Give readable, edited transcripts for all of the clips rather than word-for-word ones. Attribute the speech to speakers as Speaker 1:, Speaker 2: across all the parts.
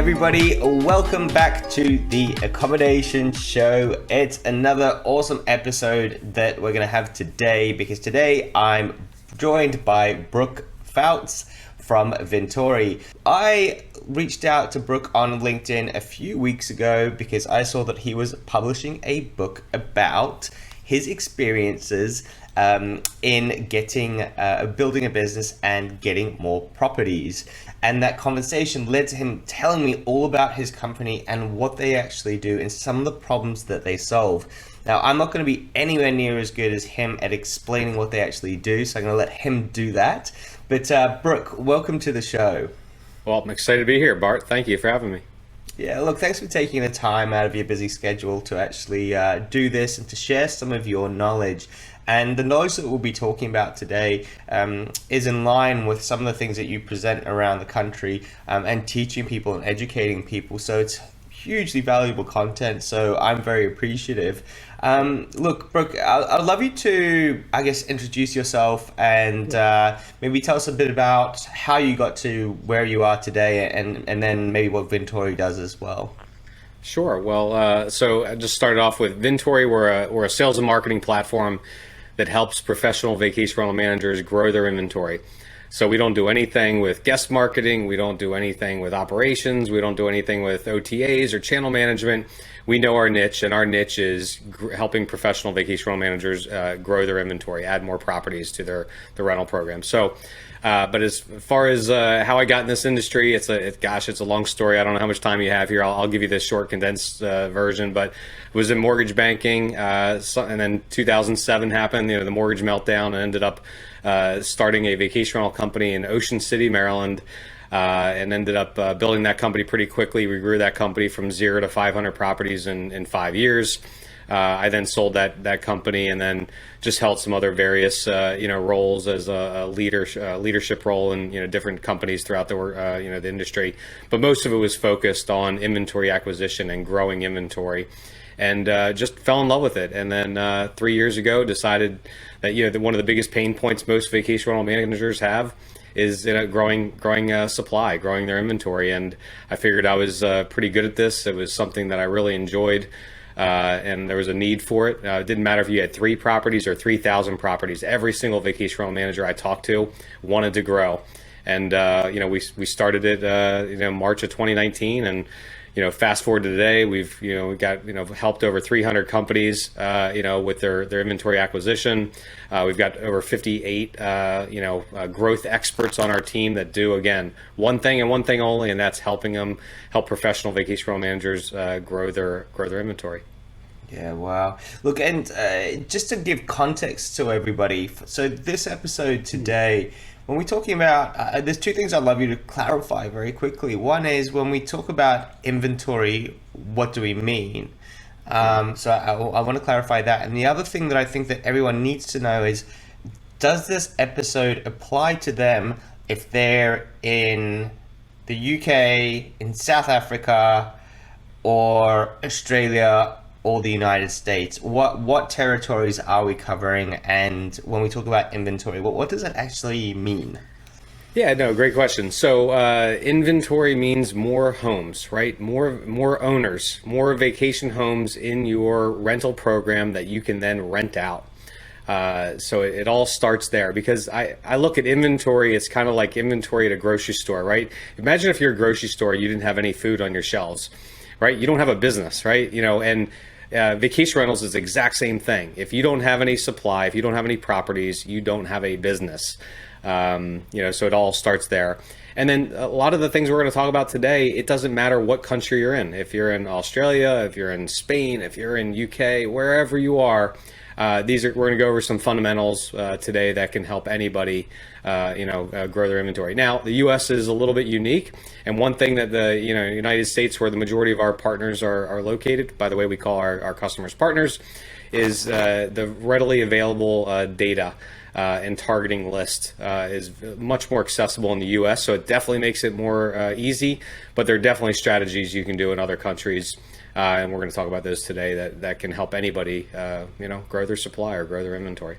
Speaker 1: everybody, welcome back to the Accommodation Show. It's another awesome episode that we're going to have today because today I'm joined by Brooke Pfautz from Vintory. I reached out to Brooke on LinkedIn a few weeks ago because I saw that he was publishing a book about his experiences in getting building a business and getting more properties. And that conversation led to him telling me all about his company and what they actually do and some of the problems that they solve. Now, I'm not going to be anywhere near as good as him at explaining what they actually do, so I'm going to let him do that. But Brooke, welcome to the show.
Speaker 2: Well, I'm excited to be here, Bart. Thank you for having me.
Speaker 1: Yeah, look, thanks for taking the time out of your busy schedule to actually do this and to share some of your knowledge. And the knowledge that we'll be talking about today is in line with some of the things that you present around the country and teaching people and educating people. So it's hugely valuable content. So I'm very appreciative. Look, Brooke, I'd love you to, I guess, introduce yourself and maybe tell us a bit about how you got to where you are today and then maybe what Vintory does as well.
Speaker 2: Sure. Well, so I just started off with Vintory. We're a sales and marketing platform that helps professional vacation rental managers grow their inventory. So we don't do anything with guest marketing. We don't do anything with operations. We don't do anything with OTAs or channel management. We know our niche, and our niche is helping professional vacation rental managers grow their inventory, add more properties to their rental program. So, but as far as how I got in this industry, it's a long story. I don't know how much time you have here. I'll give you this short, condensed version. But it was in mortgage banking, and then 2007 happened. The mortgage meltdown, and ended up starting a vacation rental company in Ocean City, Maryland. And ended up building that company pretty quickly. We grew that company from 0 to 500 properties in 5 years. I then sold that company and then just held some other various roles as a leadership role in different companies throughout the industry. But most of it was focused on inventory acquisition and growing inventory, and just fell in love with it. And then 3 years ago, decided that one of the biggest pain points most vacation rental managers have is growing supply, growing their inventory. And I figured I was pretty good at this. It was something that I really enjoyed, and there was a need for it. It didn't matter if you had 3 properties or 3,000 properties. Every single vacation rental manager I talked to wanted to grow. And we started it March of 2019, and fast forward to today, we've got helped over 300 companies with their inventory acquisition. We've got over 58 growth experts on our team that do, again, one thing and one thing only, and that's help professional vacation rental managers grow their inventory.
Speaker 1: Yeah, wow. Look, and just to give context to everybody, so this episode today, when we're talking about, there's 2 things I'd love you to clarify very quickly. One is when we talk about inventory, what do we mean? So I want to clarify that. And the other thing that I think that everyone needs to know is, does this episode apply to them if they're in the UK, in South Africa, or Australia, or the United States? What territories are we covering? And when we talk about inventory, what does that actually mean?
Speaker 2: Yeah, no, great question. So inventory means more homes, right? More owners, more vacation homes in your rental program that you can then rent out. So it all starts there, because I look at inventory, it's kind of like inventory at a grocery store, right? Imagine if you're a grocery store, you didn't have any food on your shelves, right? You don't have a business, right? And vacation rentals is the exact same thing. If you don't have any supply, if you don't have any properties, you don't have a business. So it all starts there. And then a lot of the things we're going to talk about today, it doesn't matter what country you're in. If you're in Australia, if you're in Spain, if you're in UK, wherever you are, we're going to go over some fundamentals today that can help anybody grow their inventory. Now, the U.S. is a little bit unique, and one thing that the United States, where the majority of our partners are located, by the way, we call our customers partners, is the readily available data and targeting list is much more accessible in the U.S., so it definitely makes it more easy, but there are definitely strategies you can do in other countries, and we're going to talk about those today that can help anybody grow their supply or grow their inventory.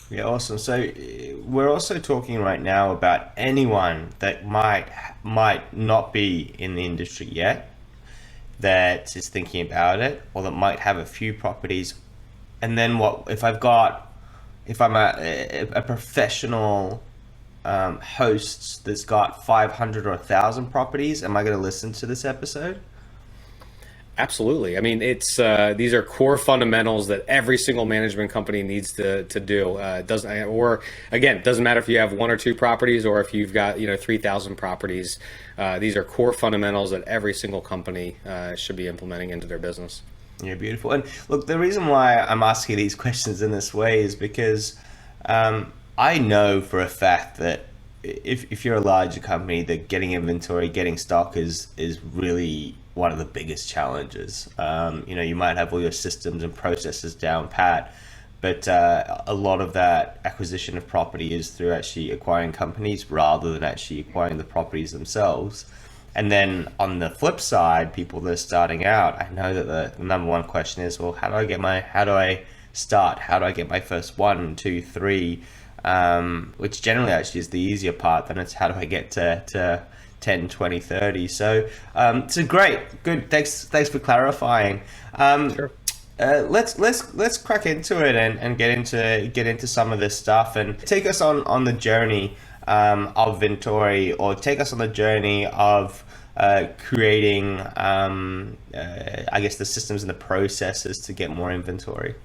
Speaker 1: Yeah, awesome. So we're also talking right now about anyone that might not be in the industry yet, that is thinking about it, or that might have a few properties. And then what if I'm a professional host that's got 500 or 1,000 properties? Am I going to listen to this episode?
Speaker 2: Absolutely. I mean, it's these are core fundamentals that every single management company needs to do. It doesn't, or again, it doesn't matter if you have one or two properties or if you've got 3,000 properties. These are core fundamentals that every single company should be implementing into their business.
Speaker 1: Yeah, beautiful. And look, the reason why I'm asking these questions in this way is because I know for a fact that if you're a larger company, that getting inventory, getting stock is really one of the biggest challenges. You might have all your systems and processes down pat, but a lot of that acquisition of property is through actually acquiring companies rather than actually acquiring the properties themselves. And then on the flip side, people that are starting out, I know that the number one question is, well, how do I start? How do I get my first one, two, three? Which generally actually is the easier part. Then it's how do I get to 10, 20, 30? So great, good. Thanks for clarifying.
Speaker 2: Sure.
Speaker 1: Let's crack into it and get into some of this stuff and take us on the journey of Vintory, or take us on the journey of creating, I guess, the systems and the processes to get more inventory.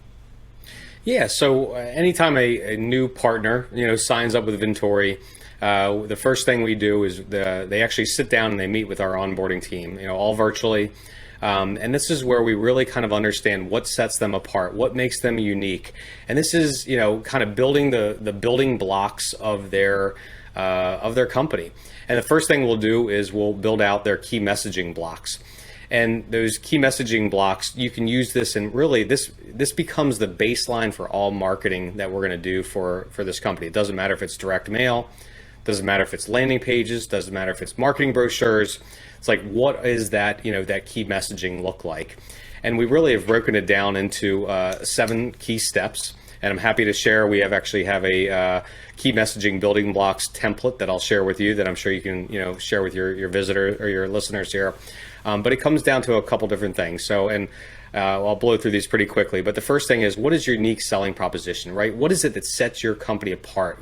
Speaker 2: Yeah. So anytime a new partner, signs up with Vintory, the first thing we do is they actually sit down and they meet with our onboarding team, all virtually. And this is where we really kind of understand what sets them apart, what makes them unique. And this is, kind of building the building blocks of their company. And the first thing we'll do is we'll build out their key messaging blocks. And those key messaging blocks, you can use this, and really this becomes the baseline for all marketing that we're going to do for this company. It doesn't matter if it's direct mail, doesn't matter if it's landing pages, doesn't matter if it's marketing brochures. It's like, what is that, that key messaging look like? And we really have broken it down into 7 key steps. And I'm happy to share, we actually have a key messaging building blocks template that I'll share with you, that I'm sure you can, share with your visitor or your listeners here. But it comes down to a couple different things. So, and I'll blow through these pretty quickly. But the first thing is, what is your unique selling proposition, right? What is it that sets your company apart?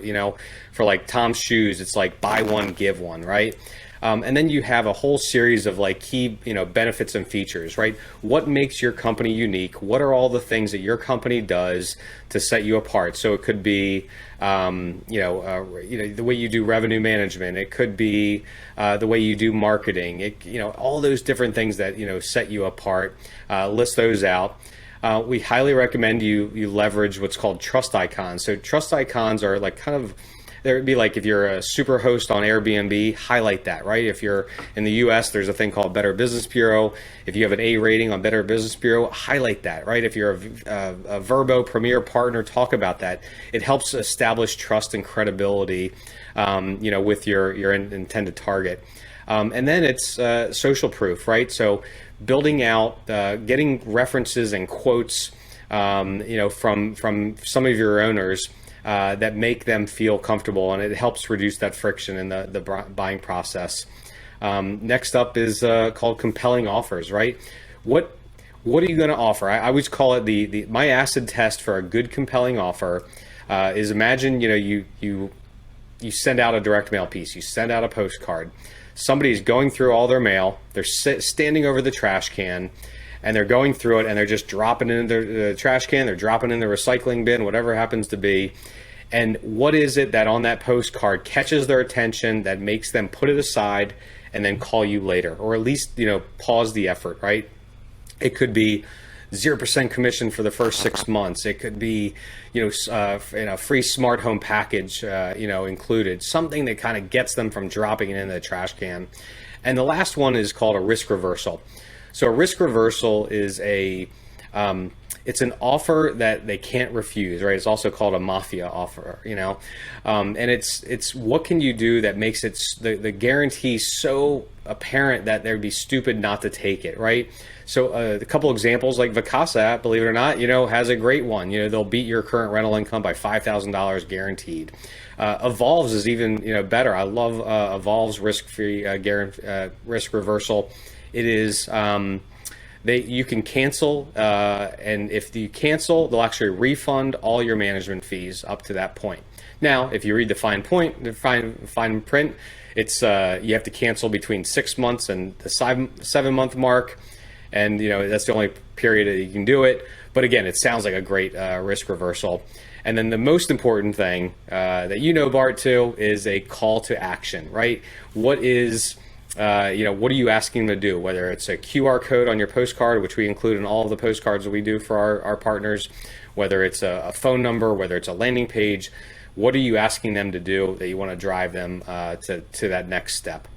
Speaker 2: For like Tom's Shoes, it's like buy one, give one, right? And then you have a whole series of like key, benefits and features, right? What makes your company unique? What are all the things that your company does to set you apart? So it could be, the way you do revenue management. It could be the way you do marketing. All those different things that set you apart. List those out. We highly recommend you leverage what's called trust icons. So trust icons are like kind of, there would be like, if you're a super host on Airbnb, highlight that, right? If you're in the US, there's a thing called Better Business Bureau. If you have an A rating on Better Business Bureau, highlight that, right? If you're a Verbo Premier partner, talk about that. It helps establish trust and credibility, with your intended target. And then it's social proof, right? So building out, getting references and quotes, from some of your owners, that make them feel comfortable, and it helps reduce that friction in the buying process. Next up is called compelling offers, right? What are you going to offer? I always call it my acid test for a good compelling offer. Is imagine you send out a direct mail piece, you send out a postcard. Somebody's going through all their mail. They're standing over the trash can, and they're going through it, and they're just dropping it in the trash can, they're dropping in the recycling bin, whatever it happens to be. And what is it that on that postcard catches their attention, that makes them put it aside and then call you later, or at least, pause the effort, right? It could be 0% commission for the first 6 months. It could be, free smart home package, included, something that kind of gets them from dropping it in the trash can. And the last one is called a risk reversal. So a risk reversal is it's an offer that they can't refuse, right? It's also called a mafia offer, and it's what can you do that makes it the guarantee so apparent that they'd be stupid not to take it, right? So a couple examples, like Vacasa, believe it or not, has a great one. They'll beat your current rental income by $5,000 guaranteed. Evolves is even better. I love Evolves risk-free risk reversal. It is you can cancel, and if you cancel, they'll actually refund all your management fees up to that point. Now, if you read the fine print, it's you have to cancel between 6 months and the 7-month mark, and that's the only period that you can do it. But again, it sounds like a great risk reversal. And then the most important thing that Bart, too, is a call to action, right? What is what are you asking them to do? Whether it's a QR code on your postcard, which we include in all of the postcards that we do for our partners, whether it's a phone number, whether it's a landing page, what are you asking them to do that you want to drive them to that next step?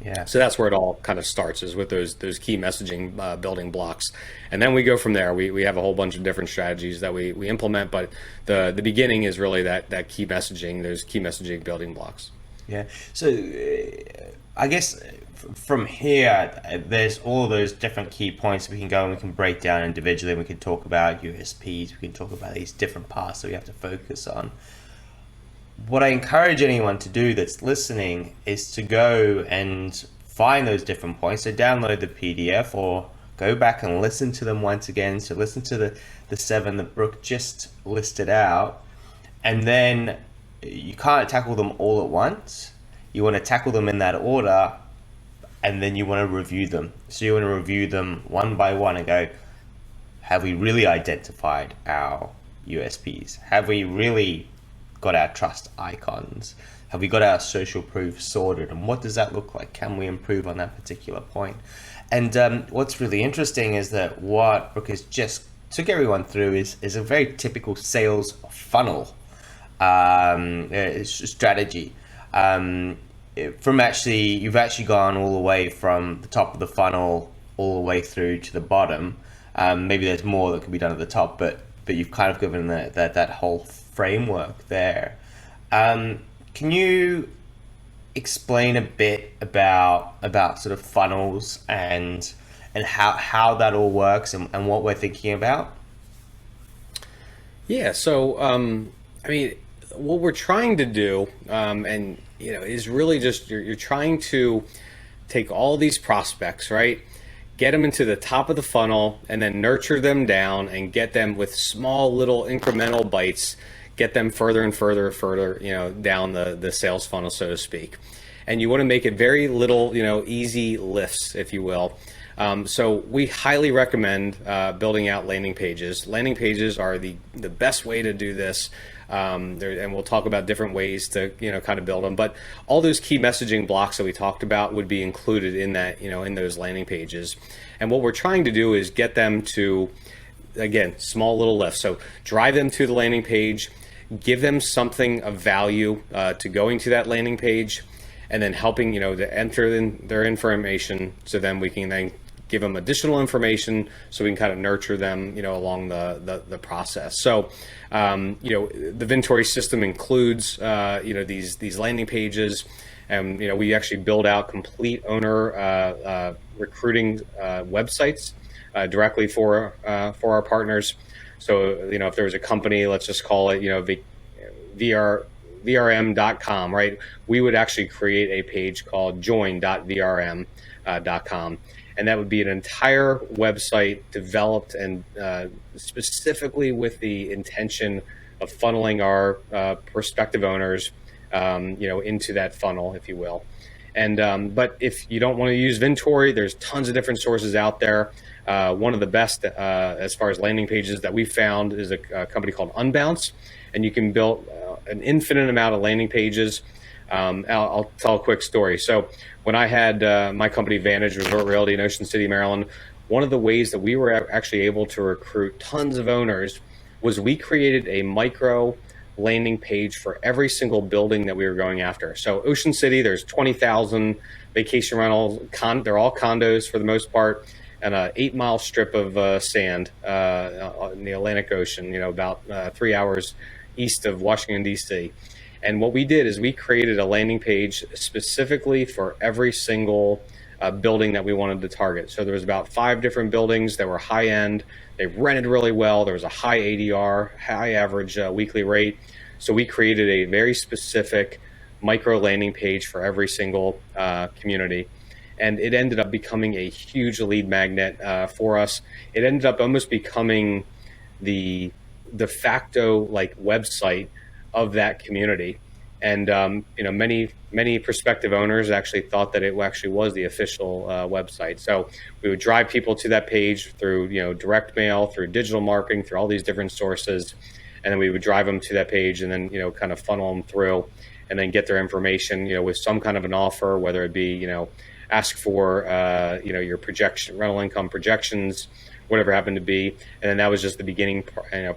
Speaker 1: Yeah.
Speaker 2: So that's where it all kind of starts, is with those key messaging building blocks. And then we go from there. We have a whole bunch of different strategies that we implement, but the beginning is really that key messaging, those key messaging building blocks.
Speaker 1: Yeah. So I guess from here, there's all those different key points we can go and we can break down individually. We can talk about USPs. We can talk about these different parts that we have to focus on. What I encourage anyone to do that's listening is to go and find those different points. So download the PDF or go back and listen to them once again. So listen to the 7 that Brooke just listed out. And then you can't tackle them all at once. You want to tackle them in that order, and then you want to review them. So you want to review them one by one and go, have we really identified our USPs? Have we really got our trust icons? Have we got our social proof sorted? And what does that look like? Can we improve on that particular point? And what's really interesting is that what Brooke has just took everyone through is a very typical sales funnel strategy. You've actually gone all the way from the top of the funnel all the way through to the bottom. Maybe there's more that can be done at the top, but you've kind of given that whole framework there. Can you explain a bit about sort of funnels and how that all works and what we're thinking about?
Speaker 2: Yeah. So what we're trying to do, is really just you're trying to take all these prospects, right? Get them into the top of the funnel and then nurture them down and get them with small little incremental bites, get them further and further, down the sales funnel, so to speak. And you want to make it very little, easy lifts, if you will. So we highly recommend building out landing pages. Landing pages are the best way to do this. And we'll talk about different ways to kind of build them, but all those key messaging blocks that we talked about would be included in that, in those landing pages. And what we're trying to do is get them to, again, small little lifts. So drive them to the landing page, give them something of value to going to that landing page, and then helping to enter in their information, so then we can then give them additional information so we can kind of nurture them, along the process. So, the Vintory system includes, these landing pages, and, we actually build out complete owner recruiting websites directly for our partners. So, if there was a company, let's just call it, VRM.com, right? We would actually create a page called join.vrm.com. And that would be an entire website developed and specifically with the intention of funneling our prospective owners, into that funnel, if you will. And but if you don't want to use Vintory, there's tons of different sources out there. One of the best as far as landing pages that we found is a company called Unbounce, and you can build an infinite amount of landing pages. I'll tell a quick story. So when I had my company Vantage Resort Realty in Ocean City, Maryland, one of the ways that we were actually able to recruit tons of owners was we created a micro landing page for every single building that we were going after. So Ocean City, there's 20,000 vacation rentals. They're all condos for the most part. on a 8-mile strip of sand in the Atlantic Ocean, about 3 hours east of Washington, D.C. And what we did is we created a landing page specifically for every single building that we wanted to target. So there was about 5 different buildings that were high end. They rented really well. There was a high ADR, high average weekly rate. So we created a very specific micro landing page for every single community. And it ended up becoming a huge lead magnet for us. It ended up almost becoming the de facto like website of that community. And many prospective owners actually thought that it actually was the official website. So we would drive people to that page through direct mail, through digital marketing, through all these different sources, and then we would drive them to that page, and then kind of funnel them through, and then get their information with some kind of an offer, whether it be ask for your projection, rental income projections, whatever it happened to be, and then that was just the beginning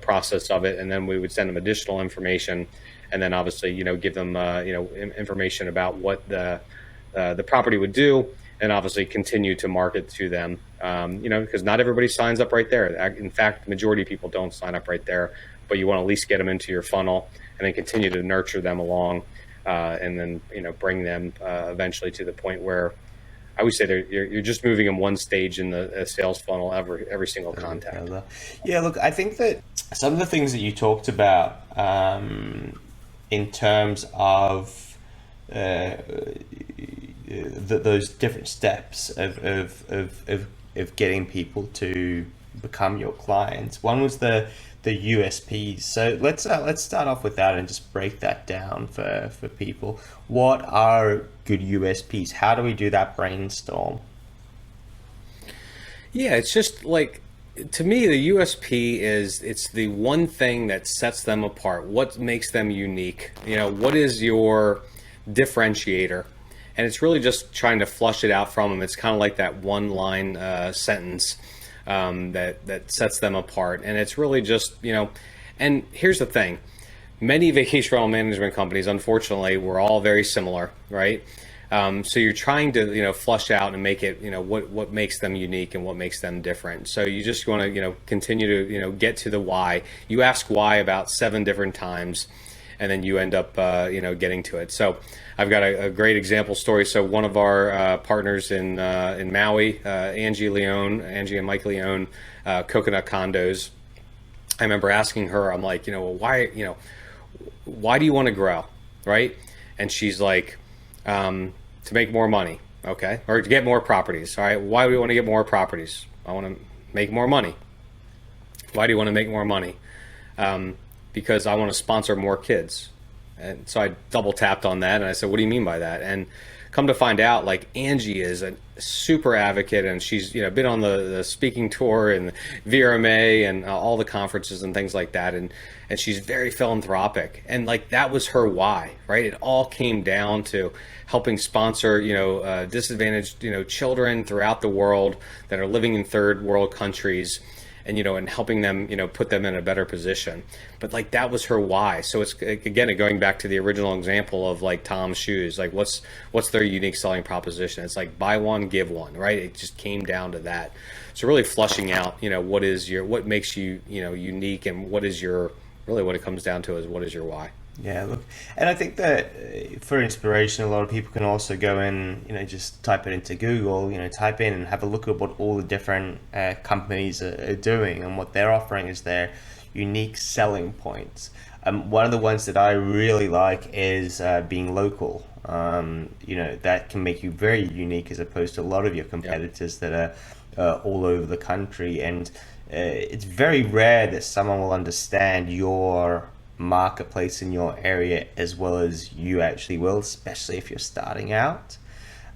Speaker 2: process of it, and then we would send them additional information. And then obviously, give them, information about what the property would do, and obviously continue to market to them, because not everybody signs up right there. In fact, the majority of people don't sign up right there, but you want to at least get them into your funnel and then continue to nurture them along, and then, bring them eventually to the point where I would say you're just moving them one stage in the sales funnel every single contact.
Speaker 1: Yeah, look, I think that some of the things that you talked about, in terms of those different steps of getting people to become your clients. One was the USPs. So let's start off with that and just break that down for people. What are good USPs? How do we do that brainstorm?
Speaker 2: Yeah, it's just like, to me, the USP it's the one thing that sets them apart. What makes them unique? What is your differentiator? And it's really just trying to flush it out from them. It's kind of like that one line sentence that sets them apart. And it's really just, and here's the thing. Many vacation rental management companies, unfortunately, we're all very similar, right? So you're trying to, flush out and make it, what makes them unique and what makes them different. So you just want to, continue to, get to the why. You ask why about 7 different times, and then you end up, getting to it. So I've got a great example story. So one of our partners in Maui, Angie and Mike Leone, Coconut Condos. I remember asking her, I'm like, why do you want to grow, right? And she's like, to make more money, okay, or to get more properties. All right, why do we want to get more properties? I want to make more money. Why do you want to make more money? Because I want to sponsor more kids. And so I double tapped on that, and I said, what do you mean by that? And come to find out, like, Angie is a super advocate, and she's been on the speaking tour and VRMA and all the conferences and things like that, and she's very philanthropic, and like that was her why, right? It all came down to helping sponsor disadvantaged children throughout the world that are living in third world countries, and helping them, put them in a better position. But like that was her why. So it's, again, going back to the original example of like Tom's shoes, like what's their unique selling proposition? It's like buy one, give one, right? It just came down to that. So really flushing out, what makes you, unique, and what it comes down to is what is your why?
Speaker 1: Yeah, look, and I think that for inspiration, a lot of people can also go in, just type it into Google, type in and have a look at what all the different companies are doing and what they're offering as their unique selling points. One of the ones that I really like is being local. That can make you very unique as opposed to a lot of your competitors that are all over the country. And it's very rare that someone will understand your marketplace in your area as well as you actually will, especially if you're starting out.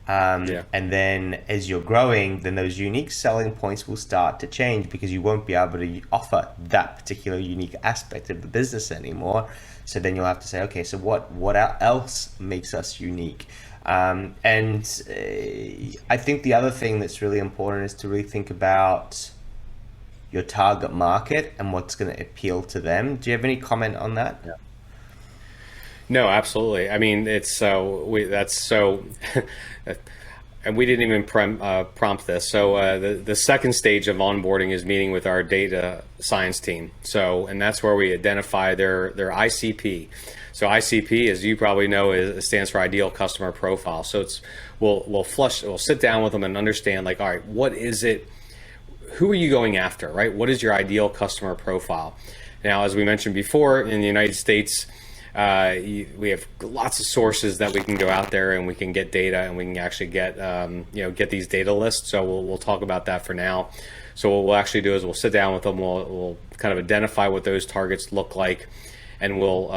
Speaker 1: And then as you're growing, then those unique selling points will start to change because you won't be able to offer that particular unique aspect of the business anymore. So then you'll have to say, okay, so what else makes us unique? And I think the other thing that's really important is to really think about your target market and what's going to appeal to them. Do you have any comment on that?
Speaker 2: Yeah. No, absolutely. I mean, it's that's so. And we didn't even prompt this. So the second stage of onboarding is meeting with our data science team. So, and that's where we identify their ICP. So ICP, as you probably know, stands for Ideal Customer Profile. So we'll sit down with them and understand, like, all right, what is it? Who are you going after, right? What is your ideal customer profile? Now, as we mentioned before, in the United States, we have lots of sources that we can go out there and we can get data, and we can actually get these data lists. So we'll talk about that for now. So what we'll actually do is we'll sit down with them. We'll kind of identify what those targets look like, and we'll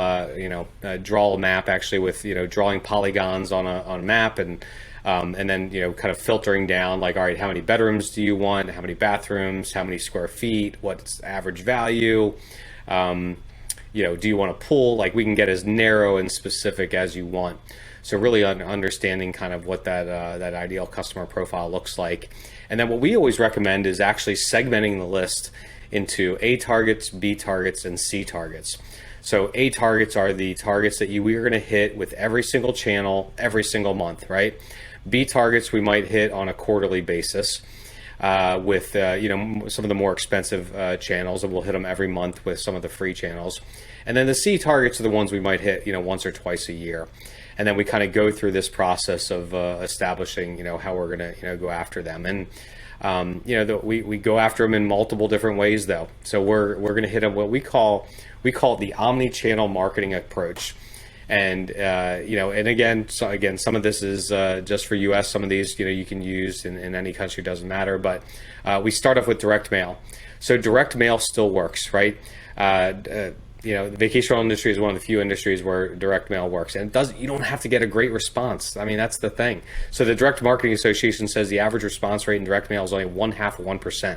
Speaker 2: draw a map actually with drawing polygons on a map, and then kind of filtering down, like, all right, how many bedrooms do you want? How many bathrooms? How many square feet? What's average value? Do you want a pool? Like, we can get as narrow and specific as you want. So really understanding kind of what that ideal customer profile looks like. And then what we always recommend is actually segmenting the list into A targets, B targets, and C targets. So A targets are the targets that we are going to hit with every single channel, every single month, right? B targets we might hit on a quarterly basis. With some of the more expensive channels, and we'll hit them every month with some of the free channels. And then the C targets are the ones we might hit once or twice a year. And then we kind of go through this process of establishing how we're going to go after them. And we go after them in multiple different ways, though. So we're going to hit them what we call it the omni-channel marketing approach. And and again, some of this is just for U.S. Some of these, you can use in any country, doesn't matter. But we start off with direct mail. So direct mail still works, right? The vacation rental industry is one of the few industries where direct mail works, and you don't have to get a great response. I mean, that's the thing. So the Direct Marketing Association says the average response rate in direct mail is only 0.5%.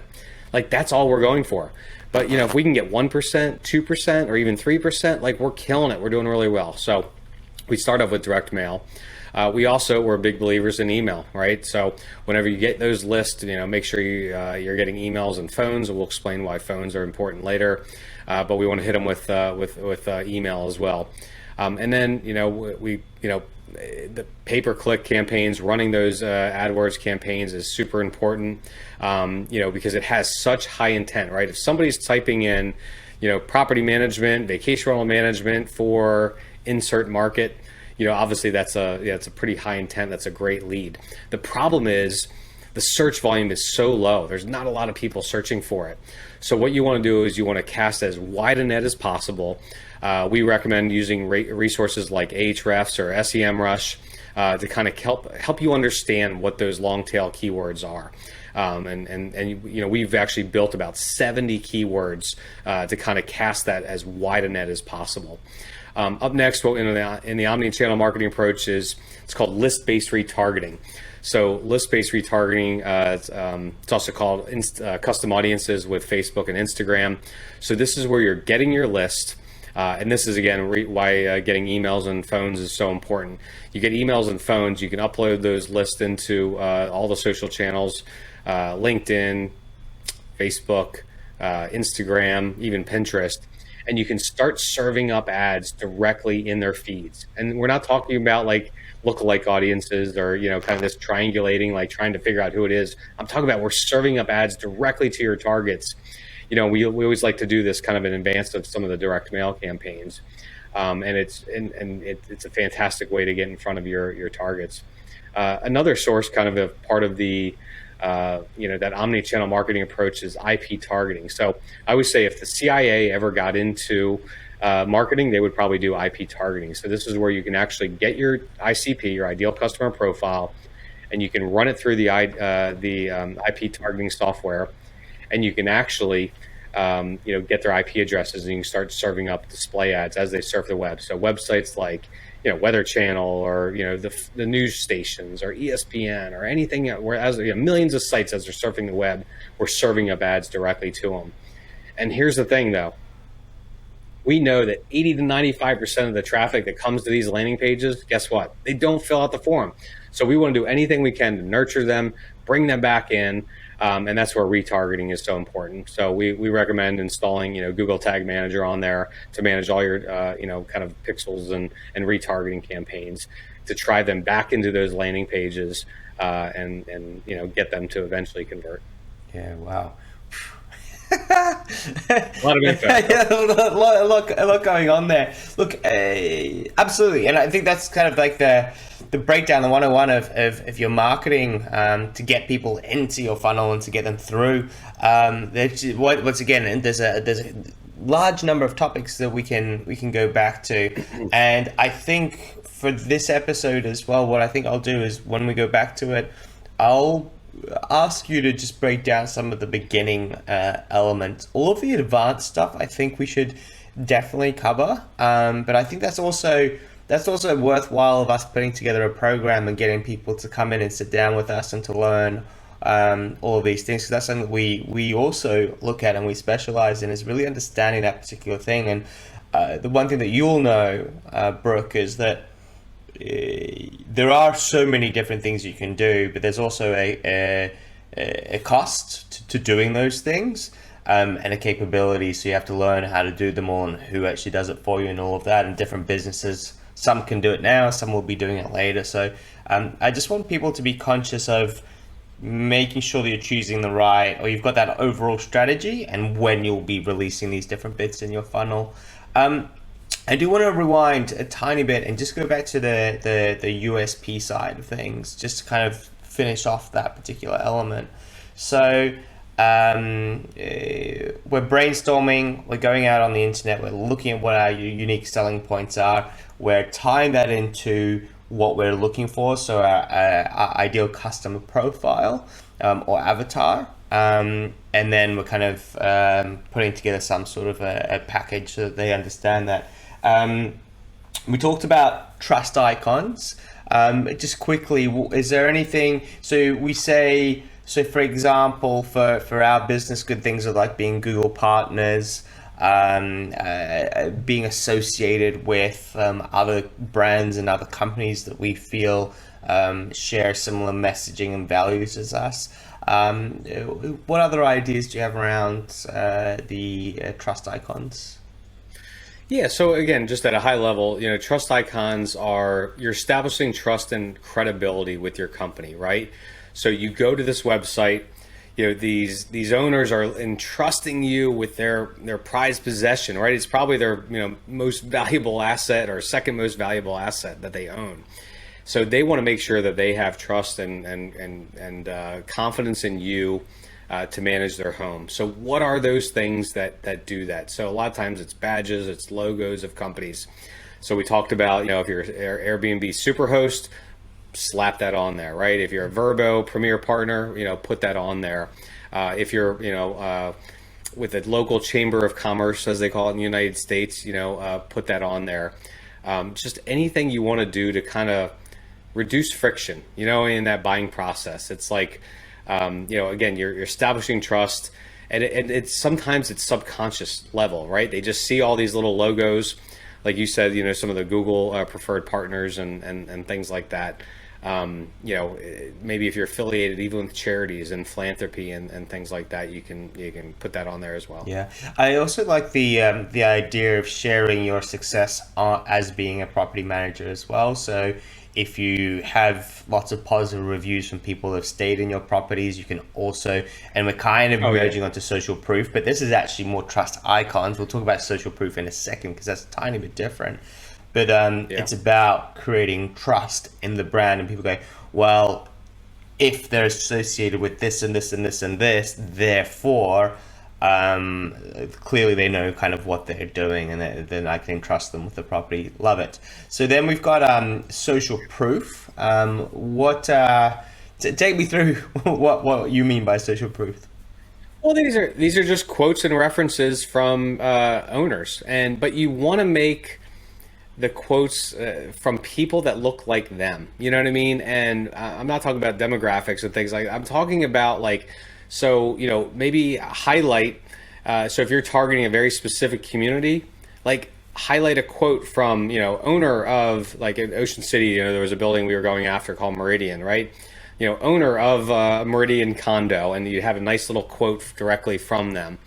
Speaker 2: Like, that's all we're going for. But if we can get 1%, 2%, or even 3%, like, we're killing it. We're doing really well. So we start off with direct mail. We're big believers in email, right? So whenever you get those lists, make sure you're getting emails and phones, and we'll explain why phones are important later. But we want to hit them with email as well. And then the pay-per-click campaigns, running those AdWords campaigns is super important, because it has such high intent, right? If somebody's typing in, property management, vacation rental management for insert market, obviously that's a pretty high intent. That's a great lead. The problem is the search volume is so low. There's not a lot of people searching for it. So what you want to do is you want to cast as wide a net as possible. We recommend using resources like Ahrefs or SEMrush to kind of help you understand what those long tail keywords are. We've actually built about 70 keywords to kind of cast that as wide a net as possible. Up next, in the omni-channel marketing approach it's called list-based retargeting. So list-based retargeting, it's also called custom audiences with Facebook and Instagram. So this is where you're getting your list. And this is, again, why getting emails and phones is so important. You get emails and phones, you can upload those lists into all the social channels, LinkedIn, Facebook, Instagram, even Pinterest, and you can start serving up ads directly in their feeds. And we're not talking about like lookalike audiences or, kind of this triangulating, like trying to figure out who it is. I'm talking about we're serving up ads directly to your targets. We always like to do this kind of in advance of some of the direct mail campaigns, and it's a fantastic way to get in front of your targets. Another source, kind of a part of the that omni-channel marketing approach, is IP targeting. So I always say if the CIA ever got into marketing, they would probably do IP targeting. So this is where you can actually get your ICP, your ideal customer profile, and you can run it through the IP targeting software. And you can actually, get their IP addresses, and you can start serving up display ads as they surf the web. So websites like, Weather Channel, or the news stations, or ESPN, or anything. Whereas millions of sites as they're surfing the web, we're serving up ads directly to them. And here's the thing, though. We know that 80 to 95% of the traffic that comes to these landing pages, guess what? They don't fill out the form. So we want to do anything we can to nurture them, bring them back in. And that's where retargeting is so important. So we recommend installing, Google Tag Manager on there to manage all your, kind of pixels and retargeting campaigns to try them back into those landing pages and get them to eventually convert.
Speaker 1: Yeah, wow.
Speaker 2: A lot of info.
Speaker 1: Yeah, a lot going on there. Look, absolutely, and I think that's kind of like the breakdown, the 101 of your marketing to get people into your funnel and to get them through. Once again, there's a large number of topics that we can go back to, and I think for this episode as well, what I think I'll do is when we go back to it, I'll ask you to just break down some of the beginning elements. All of the advanced stuff I think we should definitely cover, but I think that's also worthwhile of us putting together a program and getting people to come in and sit down with us and to learn all of these things, because that's something that we also look at and we specialize in, is really understanding that particular thing. And the one thing that you'll know, Brooke, is that there are so many different things you can do, but there's also a cost to doing those things, and a capability. So you have to learn how to do them all and who actually does it for you and all of that. And different businesses, some can do it now, some will be doing it later. So I just want people to be conscious of making sure that you're choosing the right, or you've got that overall strategy and when you'll be releasing these different bits in your funnel. I do want to rewind a tiny bit and just go back to the USP side of things, just to kind of finish off that particular element. So we're brainstorming, we're going out on the internet, we're looking at what our unique selling points are, we're tying that into what we're looking for, so our ideal customer profile or avatar. And then we're kind of putting together some sort of a package so that they understand that. We talked about trust icons. Just quickly, is there anything, so we say, so for example, for our business, good things are like being Google partners, being associated with other brands and other companies that we feel share similar messaging and values as us. What other ideas do you have around the trust icons?
Speaker 2: Yeah, so again, just at a high level, trust icons are, you're establishing trust and credibility with your company, right? So you go to this website, these owners are entrusting you with their prized possession, right? It's probably their most valuable asset or second most valuable asset that they own. So they want to make sure that they have trust and confidence in you to manage their home. So what are those things that do that? So a lot of times it's badges, it's logos of companies. So we talked about, if you're Airbnb Superhost, slap that on there, right? If you're a Verbo Premier Partner, put that on there. If you're, with a local chamber of commerce, as they call it in the United States, put that on there. Just anything you want to do to kind of reduce friction, in that buying process. It's like, again, you're establishing trust, and it's sometimes it's subconscious level, right? They just see all these little logos, like you said, some of the Google preferred partners and things like that. Maybe if you're affiliated even with charities and philanthropy and things like that, you can put that on there as well.
Speaker 1: Yeah, I also like the idea of sharing your success as being a property manager as well. So if you have lots of positive reviews from people who have stayed in your properties, you can also, and we're kind of merging onto social proof, but this is actually more trust icons. We'll talk about social proof in a second because that's a tiny bit different. But it's about creating trust in the brand, and people go, well, if they're associated with this and this and this and this, therefore, clearly they know kind of what they're doing, and then I can trust them with the property. Love it. So then we've got social proof. Take me through what you mean by social proof.
Speaker 2: Well, these are just quotes and references from owners, but you want to make the quotes from people that look like them. You know what I mean? And I'm not talking about demographics and things like that. I'm talking about maybe highlight. So if you're targeting a very specific community, highlight a quote from, owner of, like in Ocean City, there was a building we were going after called Meridian, right? Owner of Meridian condo, and you have a nice little quote directly from them.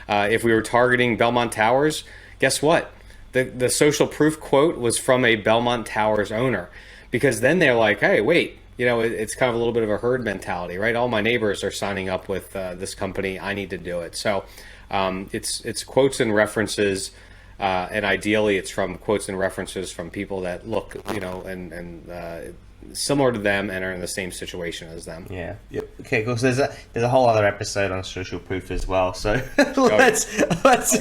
Speaker 2: If we were targeting Belmont Towers, guess what? The social proof quote was from a Belmont Towers owner, because then they're like, hey, wait, it's kind of a little bit of a herd mentality, right? All my neighbors are signing up with this company. I need to do it. So it's quotes and references, and ideally it's from quotes and references from people that look, and similar to them and are in the same situation as them.
Speaker 1: Yeah. Yep. Okay. Cool. So there's a whole other episode on social proof as well. So let's because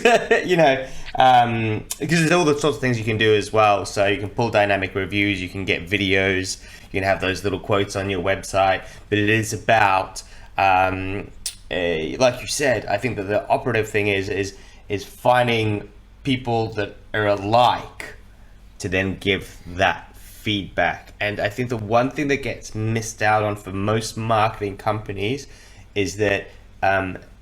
Speaker 1: there's all the sorts of things you can do as well. So you can pull dynamic reviews, you can get videos, you can have those little quotes on your website. But it is about, like you said, I think that the operative thing is finding people that are alike to then give that feedback. And I think the one thing that gets missed out on for most marketing companies is that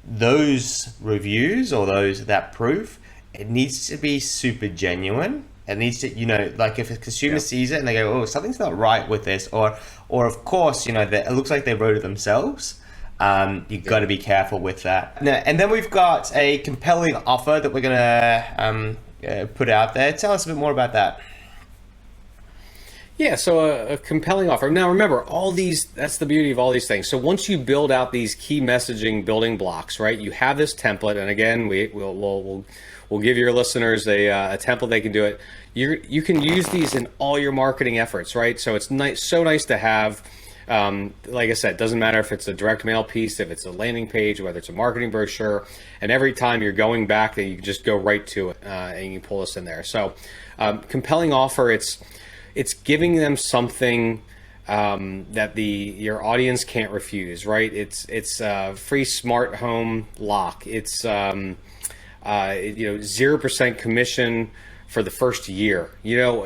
Speaker 1: those reviews or that proof, it needs to be super genuine. It needs to, like if a consumer sees it and they go, oh, something's not right with this, or of course, it looks like they wrote it themselves. You've got to be careful with that. And then we've got a compelling offer that we're going to put out there. Tell us a bit more about that.
Speaker 2: Yeah, so a compelling offer. Now remember, that's the beauty of all these things. So once you build out these key messaging building blocks, right, you have this template, and again, we'll give your listeners a template they can do it. You can use these in all your marketing efforts, right? So it's so nice to have, like I said, it doesn't matter if it's a direct mail piece, if it's a landing page, whether it's a marketing brochure, and every time you're going back, you can just go right to it and you pull this in there. So compelling offer, it's giving them something that your audience can't refuse, right? It's free smart home lock. It's 0% commission for the first year.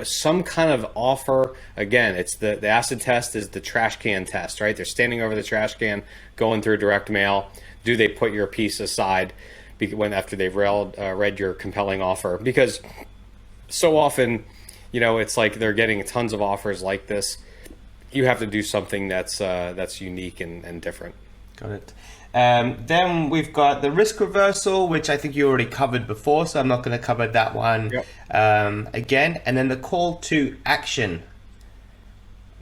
Speaker 2: Some kind of offer. Again, it's the acid test is the trash can test, right? They're standing over the trash can, going through direct mail. Do they put your piece aside after they've read your compelling offer? Because so often, it's like they're getting tons of offers like this. You have to do something that's unique and different.
Speaker 1: Got it. Then we've got the risk reversal, which I think you already covered before, so I'm not going to cover that one again. And then the call to action.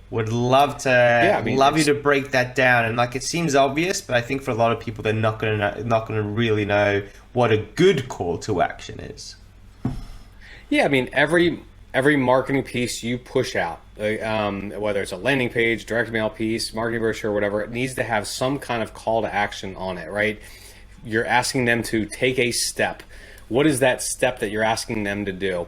Speaker 1: Would love you to break that down. And it seems obvious, but I think for a lot of people, they're not going to really know what a good call to action is.
Speaker 2: Yeah, every marketing piece you push out, whether it's a landing page, direct mail piece, marketing brochure, whatever, it needs to have some kind of call to action on it, right? You're asking them to take a step. What is that step that you're asking them to do?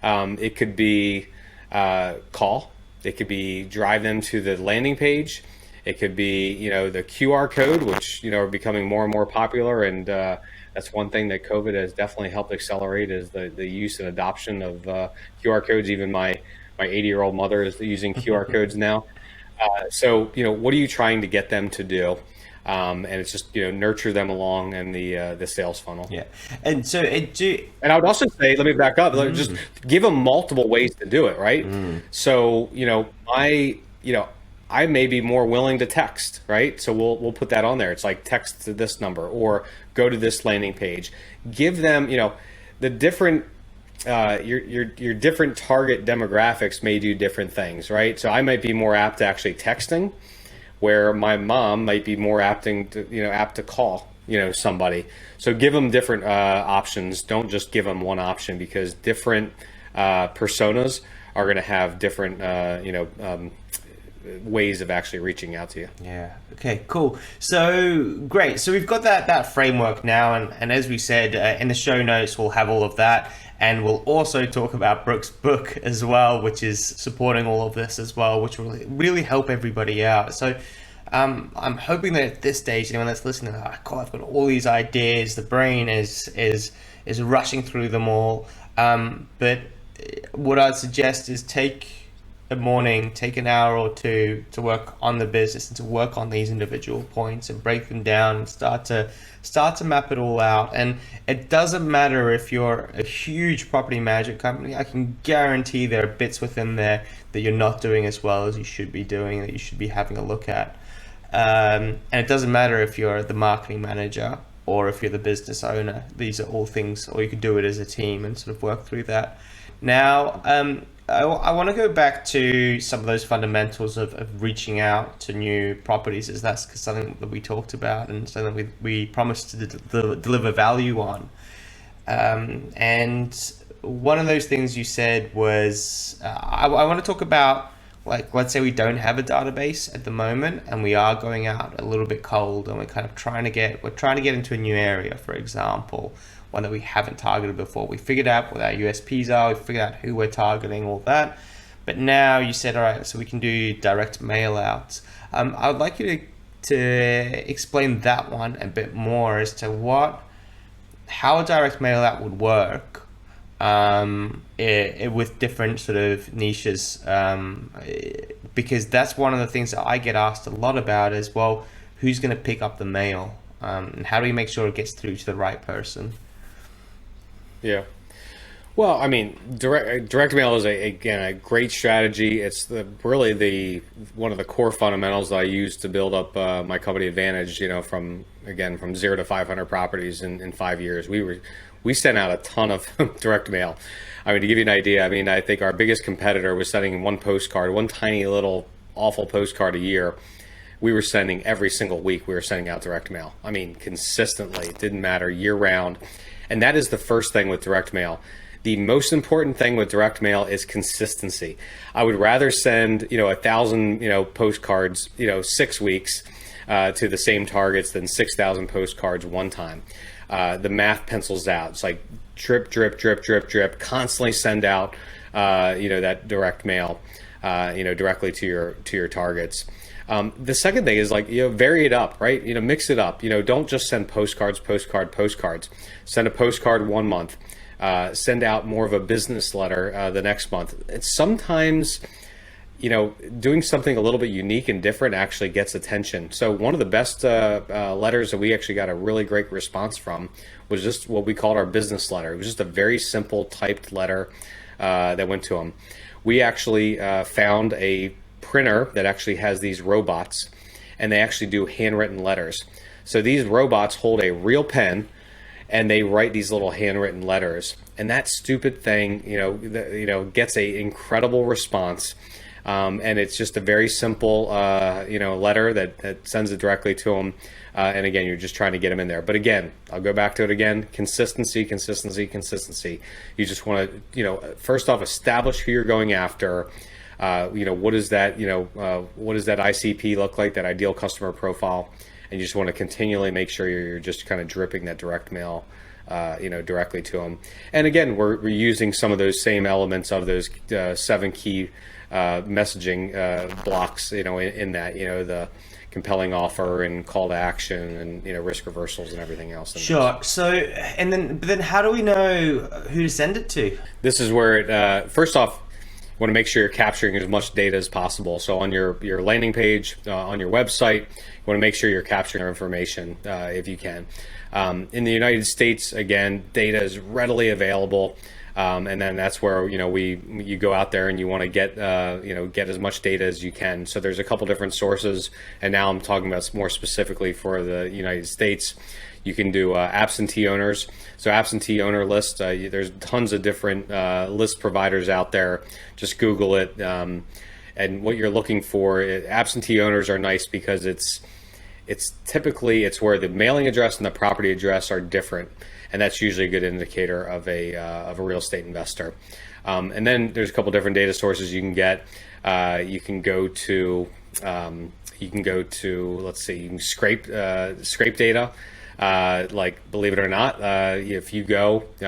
Speaker 2: It could be call. It could be drive them to the landing page. It could be, the QR code, which, are becoming more and more popular. And that's one thing that COVID has definitely helped accelerate is the use and adoption of QR codes. Even my 80-year-old mother is using QR codes now. So, what are you trying to get them to do? And it's just, nurture them along in the sales funnel.
Speaker 1: Yeah. And so
Speaker 2: and I would also say, let me back up, just give them multiple ways to do it, right? So, I may be more willing to text, right? So we'll put that on there. It's like text to this number or go to this landing page. Give them, the different your different target demographics may do different things, right? So I might be more apt to actually texting, where my mom might be more apt to call, somebody. So give them different options. Don't just give them one option, because different personas are going to have different ways of actually reaching out to you.
Speaker 1: Yeah. Okay, cool. So great. So we've got that framework now. And as we said, in the show notes, we'll have all of that. And we'll also talk about Brooke's book as well, which is supporting all of this as well, which will really help everybody out. So I'm hoping that at this stage, anyone that's listening, I've got all these ideas, the brain is rushing through them all. But what I'd suggest is take a morning, take an hour or two to work on the business and to work on these individual points and break them down and start to map it all out. And it doesn't matter if you're a huge property management company. I can guarantee there are bits within there that you're not doing as well as you should be doing, that you should be having a look at. And it doesn't matter if you're the marketing manager or if you're the business owner. These are all things, or you could do it as a team and sort of work through that. Now, I want to go back to some of those fundamentals of reaching out to new properties, as that's something that we talked about and something we promised to deliver value on. And one of those things you said was, I want to talk about, like, let's say we don't have a database at the moment and we are going out a little bit cold and we're trying to get into a new area, for example, one that we haven't targeted before. We figured out what our USPs are, we figured out who we're targeting, all that. But now you said, all right, so we can do direct mail outs. I would like you to explain that one a bit more as to how a direct mail out would work with different sort of niches, because that's one of the things that I get asked a lot about as well. Who's going to pick up the mail, and how do we make sure it gets through to the right person?
Speaker 2: Yeah. Well, I mean, direct mail is again a great strategy. It's really one of the core fundamentals that I use to build up my company Advantage. From 0 to 500 properties in 5 years. We sent out a ton of direct mail. I mean, to give you an idea, I think our biggest competitor was sending one tiny little awful postcard a year. We were sending every single week. We were sending out direct mail. I mean, consistently. It didn't matter, year round. And that is the first thing with direct mail. The most important thing with direct mail is consistency. I would rather send 1,000 postcards 6 weeks to the same targets than 6,000 postcards one time. The math pencils out. It's like drip, drip, drip, drip, drip. Constantly send out that direct mail directly to your targets. The second thing is vary it up, right? Mix it up. Don't just send postcards. Send a postcard 1 month. Send out more of a business letter the next month. It's sometimes, doing something a little bit unique and different actually gets attention. So one of the best letters that we actually got a really great response from was just what we called our business letter. It was just a very simple typed letter that went to them. We actually found a printer that actually has these robots, and they actually do handwritten letters. So these robots hold a real pen and they write these little handwritten letters, and that stupid thing gets a incredible response, and it's just a very simple letter that sends it directly to them, and again, you're just trying to get them in there. But again, I'll go back to it again: consistency. You just want to first off establish who you're going after. What does that ICP look like, that ideal customer profile, and you just want to continually make sure you're just kind of dripping that direct mail directly to them. And again, we're using some of those same elements of those 7 key messaging blocks in that, the compelling offer and call to action and risk reversals and everything else.
Speaker 1: Sure. So but then how do we know who to send it to?
Speaker 2: This is where it first off, you want to make sure you're capturing as much data as possible. So on your landing page, on your website, you want to make sure you're capturing your information if you can. In the United States, again, data is readily available, and then that's where you go out there and you want to get as much data as you can. So there's a couple different sources, and now I'm talking about more specifically for the United States. You can do absentee owners. So absentee owner list, there's tons of different list providers out there. Just Google it. And what you're looking for, absentee owners are nice because it's typically where the mailing address and the property address are different. And that's usually a good indicator of a real estate investor. And then there's a couple different data sources you can get. You can go to, let's see, you can scrape data. Believe it or not, if you go to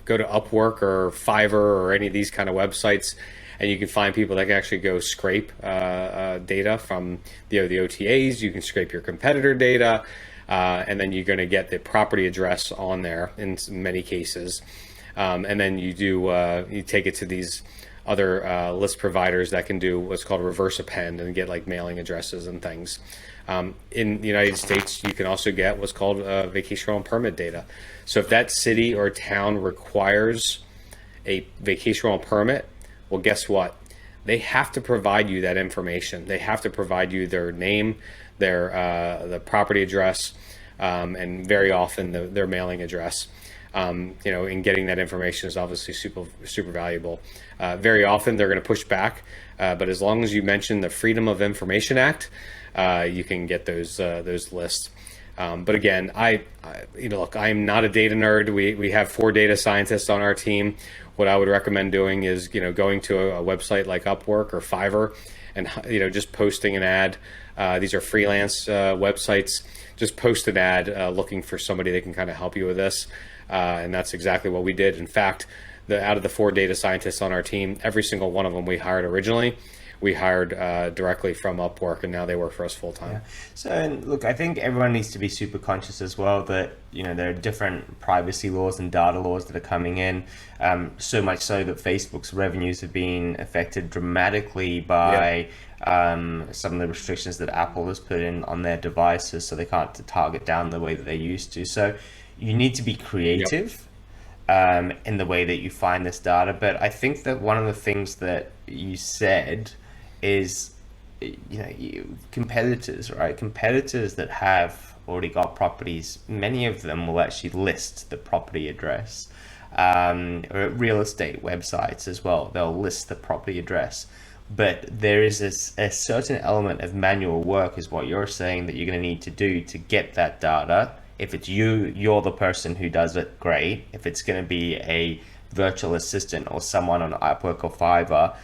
Speaker 2: Upwork or Fiverr or any of these kind of websites, and you can find people that can actually go scrape data from the OTAs. You can scrape your competitor data, and then you're going to get the property address on there in many cases. And then you take it to these other list providers that can do what's called reverse append and get like mailing addresses and things. In the United States, you can also get what's called vacation rental permit data. So if that city or town requires a vacation rental permit, well, guess what? They have to provide you that information. They have to provide you their name, the property address, and very often their mailing address. in getting that information is obviously super valuable. Very often they're going to push back, but as long as you mention the Freedom of Information Act, you can get those lists. But again, look, I'm not a data nerd. We have 4 data scientists on our team. What I would recommend doing is, going to a website like Upwork or Fiverr and, just posting an ad. These are freelance websites. Just post an ad looking for somebody that can kind of help you with this. And that's exactly what we did. In fact, out of the 4 data scientists on our team, every single one of them we hired originally. We hired directly from Upwork, and now they work for us full time.
Speaker 1: Yeah. So, and look, I think everyone needs to be super conscious as well that there are different privacy laws and data laws that are coming in. So much so that Facebook's revenues have been affected dramatically by some of the restrictions that Apple has put in on their devices, so they can't target down the way that they used to. So, you need to be creative. In the way that you find this data. But I think that one of the things that you said is, competitors, right? Competitors that have already got properties, many of them will actually list the property address. Or real estate websites as well, they'll list the property address. But there is a certain element of manual work, is what you're saying, that you're going to need to do to get that data. If it's you're the person who does it, great. If it's going to be a virtual assistant or someone on Upwork or Fiverr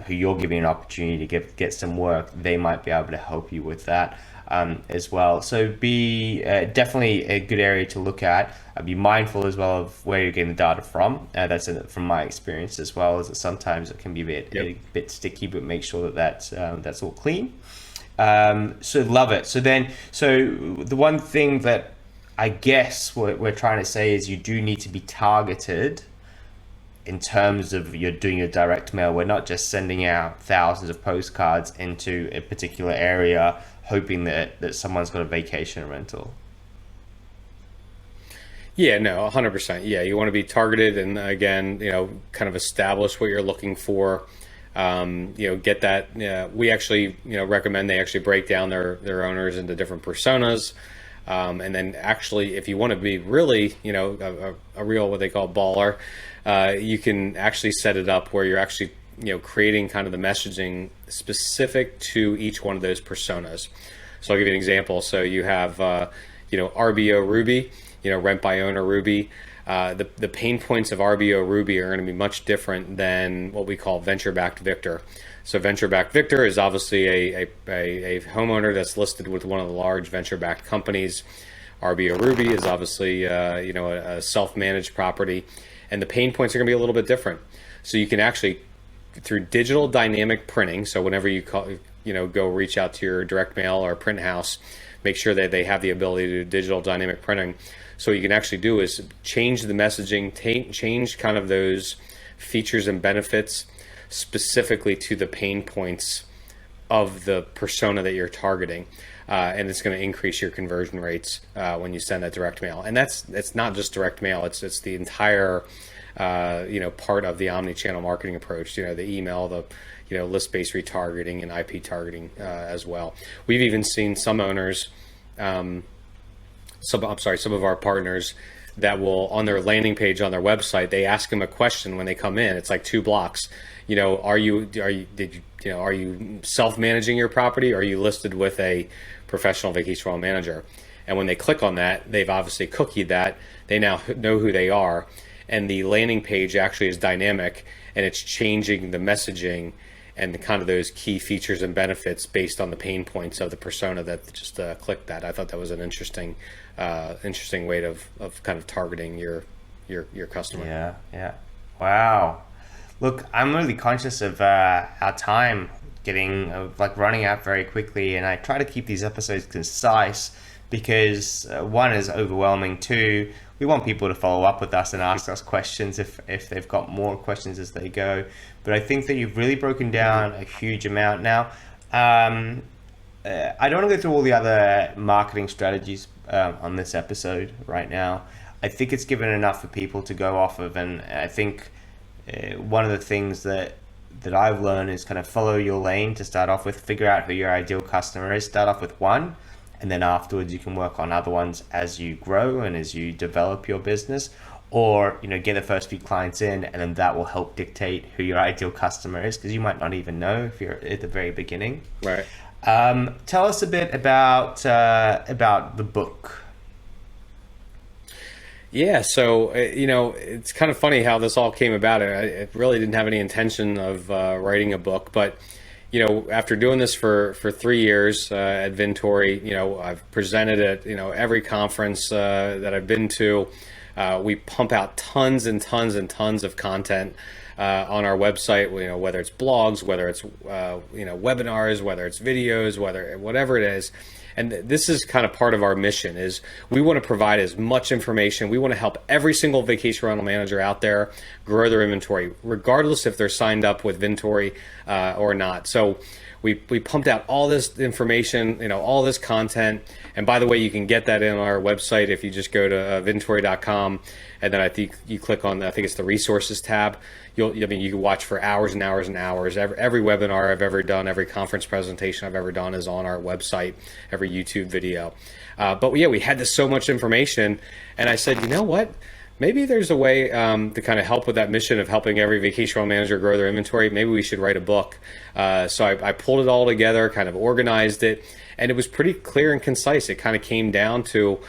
Speaker 1: who you're giving an opportunity to get some work, they might be able to help you with that as well. So be definitely a good area to look at. Be mindful as well of where you're getting the data from. That's from my experience as well, as that sometimes it can be a bit sticky, but make sure that that's all clean. So love it. So the one thing that I guess what we're trying to say is you do need to be targeted in terms of you're doing your direct mail. We're not just sending out thousands of postcards into a particular area hoping that someone's got a vacation rental.
Speaker 2: Yeah, no, 100%. Yeah, you want to be targeted and, again, kind of establish what you're looking for. Get that. We actually, recommend they actually break down their owners into different personas. And then actually, if you want to be really, a real, what they call baller, you can actually set it up where you're actually, creating kind of the messaging specific to each one of those personas. So I'll give you an example. So you have, RBO Ruby, rent by owner Ruby. The pain points of RBO Ruby are going to be much different than what we call venture-backed Victor. So venture-backed Victor is obviously a homeowner that's listed with one of the large venture-backed companies. RBO Ruby is obviously a self-managed property, and the pain points are going to be a little bit different. So you can actually, through digital dynamic printing, so whenever you go reach out to your direct mail or print house, make sure that they have the ability to do digital dynamic printing. So what you can actually do is change the messaging, change kind of those features and benefits specifically to the pain points of the persona that you're targeting. And it's going to increase your conversion rates when you send that direct mail. And it's not just direct mail, it's the entire part of the omni-channel marketing approach, the email, the list-based retargeting and IP targeting as well. We've even seen some owners, some of our partners that will, on their landing page on their website, they ask them a question when they come in. It's like 2 blocks. Are you self-managing your property, or are you listed with a professional vacation rental manager? And when they click on that, they've obviously cookied that. They now know who they are, and the landing page actually is dynamic, and it's changing the messaging and the kind of those key features and benefits based on the pain points of the persona that just clicked that. I thought that was an interesting way of kind of targeting your customer.
Speaker 1: Yeah. Wow. Look, I'm really conscious of our time running out very quickly, and I try to keep these episodes concise because one is overwhelming. 2, we want people to follow up with us and ask us questions if they've got more questions as they go. But I think that you've really broken down a huge amount now. I don't want to go through all the other marketing strategies on this episode right now. I think it's given enough for people to go off of, and I think one of the things that I've learned is kind of follow your lane to start off with, figure out who your ideal customer is, start off with one, and then afterwards you can work on other ones as you grow and as you develop your business. or get the first few clients in, and then that will help dictate who your ideal customer is, because you might not even know if you're at the very beginning.
Speaker 2: Right.
Speaker 1: Tell us a bit about the book.
Speaker 2: Yeah, so it's kind of funny how this all came about. I really didn't have any intention of writing a book, but after doing this for 3 years at Vintory, I've presented at every conference that I've been to. We pump out tons and tons and tons of content on our website. Whether it's blogs, whether it's webinars, whether it's videos, whatever it is. And this is kind of part of our mission, is we want to provide as much information. We want to help every single vacation rental manager out there grow their inventory, regardless if they're signed up with Vintory or not. So we pumped out all this information, all this content. And by the way, you can get that in our website if you just go to Vintory.com, and then I think you click on, I think it's the resources tab. You can watch for hours and hours and hours. Every webinar I've ever done, every conference presentation I've ever done is on our website, every YouTube video. But yeah, we had so much information, and I said, you know what? Maybe there's a way to kind of help with that mission of helping every vacation rental manager grow their inventory. Maybe we should write a book. So I pulled it all together, kind of organized it, and it was pretty clear and concise. It kind of came down to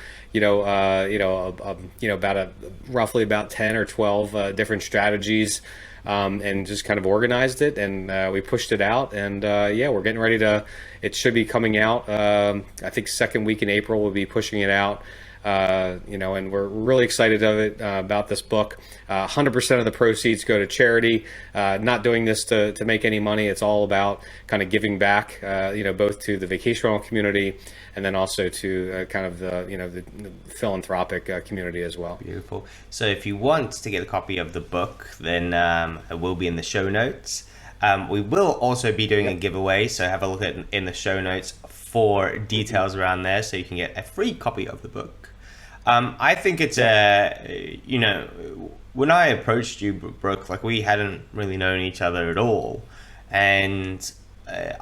Speaker 2: roughly about 10 or 12 different strategies, and just kind of organized it, and we pushed it out, and we're getting ready to. It should be coming out. I think second week in April we'll be pushing it out. And we're really excited about this book. 100% of the proceeds go to charity. Not doing this to make any money. It's all about kind of giving back, both to the vacation rental community and then also to kind of the philanthropic community as well.
Speaker 1: Beautiful. So if you want to get a copy of the book, then it will be in the show notes. We will also be doing a giveaway, so have a look in the show notes for details around there, so you can get a free copy of the book. I think it's when I approached you, Brooke, we hadn't really known each other at all, and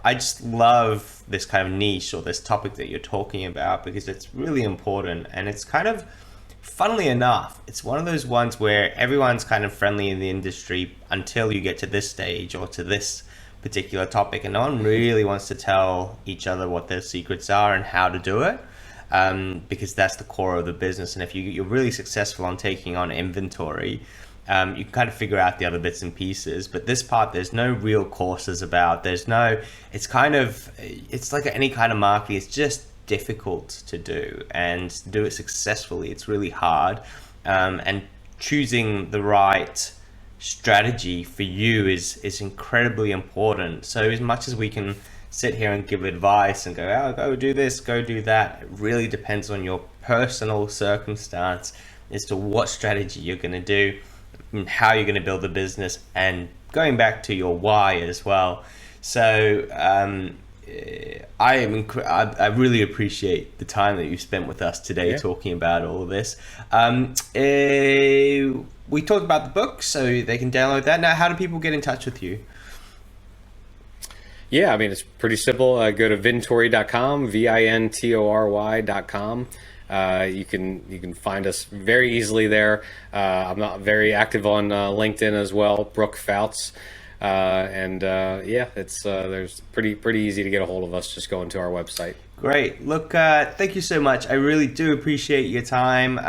Speaker 1: I just love this kind of niche or this topic that you're talking about, because it's really important, and it's kind of, funnily enough, it's one of those ones where everyone's kind of friendly in the industry until you get to this stage or to this particular topic, and no one really wants to tell each other what their secrets are and how to do it. Because that's the core of the business, and if you're really successful on taking on inventory, you can kind of figure out the other bits and pieces. But this part, there's no real courses about. It's like any kind of marketing. It's just difficult to do, and to do it successfully, it's really hard. And choosing the right strategy for you is incredibly important. So as much as we can sit here and give advice and go, go do this, go do that, it really depends on your personal circumstance as to what strategy you're going to do and how you're going to build the business, and going back to your why as well. So I really appreciate the time that you spent with us today talking about all of this. We talked about the book, so they can download that. Now, how do people get in touch with you?
Speaker 2: Yeah, I mean, it's pretty simple. Go to Vintory.com, Vintory.com. You can find us very easily there. I'm not very active on LinkedIn as well, Brooke Pfautz. It's there's pretty easy to get a hold of us. Just going to our website.
Speaker 1: Great. Look, thank you so much. I really do appreciate your time.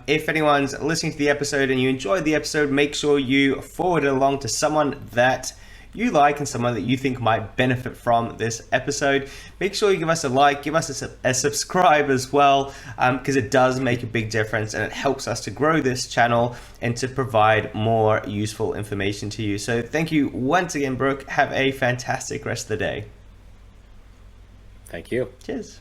Speaker 1: If anyone's listening to the episode and you enjoyed the episode, make sure you forward it along to someone that you like and someone that you think might benefit from this episode. Make sure you give us a like, give us a subscribe as well, because it does make a big difference, and it helps us to grow this channel and to provide more useful information to you. So thank you once again, Brooke. Have a fantastic rest of the day.
Speaker 2: Thank you.
Speaker 1: Cheers.